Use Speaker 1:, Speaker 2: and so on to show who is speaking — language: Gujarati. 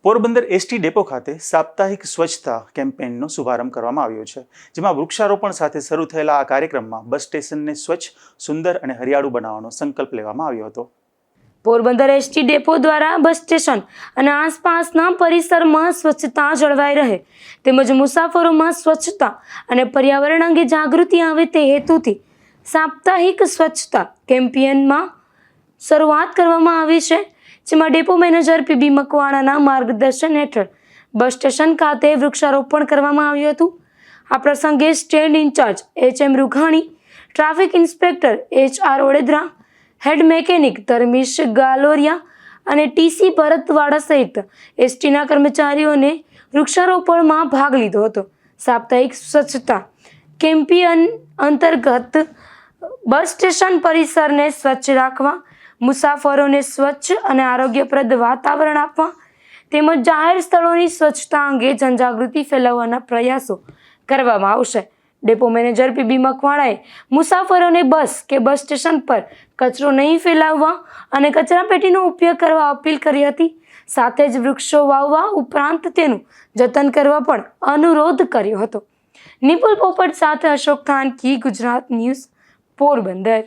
Speaker 1: પોરબંદર એસટી ડેપો ખાતે સાપ્તાહિક સ્વચ્છતા કેમ્પેઇનનો શુભારંભ કરવામાં આવ્યો છે, જેમાં વૃક્ષારોપણ સાથે શરૂ થયેલા આ કાર્યક્રમમાં બસ સ્ટેશનને સ્વચ્છ, સુંદર અને હરિયાળું બનાવવાનો સંકલ્પ લેવામાં આવ્યો હતો.
Speaker 2: પોરબંદર એસટી ડેપો દ્વારા બસ સ્ટેશન અને આસપાસના પરિસરમાં સ્વચ્છતા જળવાઈ રહે તેમજ મુસાફરોમાં સ્વચ્છતા અને પર્યાવરણ અંગે જાગૃતિ આવે તે હેતુથી સાપ્તાહિક સ્વચ્છતા કેમ્પેઇનમાં શરૂઆત કરવામાં આવી છે, જેમાં ડેપો મેનેજર પીબી મકવાણાના માર્ગદર્શન હેઠળ બસ સ્ટેશન ખાતે વૃક્ષારોપણ કરવામાં આવ્યું હતું. આ પ્રસંગે stand incharge HM Rughani, traffic inspector HR Odedara, head mechanic Dharmesh Galoriya અને TC ભરતવાડા સહિત એસટીના કર્મચારીઓને વૃક્ષારોપણમાં ભાગ લીધો હતો. સાપ્તાહિક સ્વચ્છતા કેમ્પેઇન અંતર્ગત બસ સ્ટેશન પરિસરને સ્વચ્છ રાખવા, મુસાફરોને સ્વચ્છ અને આરોગ્યપ્રદ વાતાવરણ આપવા તેમજ જાહેર સ્થળોની સ્વચ્છતા અંગે જનજાગૃતિ ફેલાવવાના પ્રયાસો કરવામાં આવશે. ડેપો મેનેજર પીબી મકવાણાએ મુસાફરોને બસ કે બસ સ્ટેશન પર કચરો નહીં ફેલાવવા અને કચરાપેટીનો ઉપયોગ કરવા અપીલ કરી હતી. સાથે જ વૃક્ષો વાવવા ઉપરાંત તેનું જતન કરવા પણ અનુરોધ કર્યો હતો. નિપુલ પોપટ સાથે અશોક થાનકી, ગુજરાત ન્યૂઝ, પોરબંદર.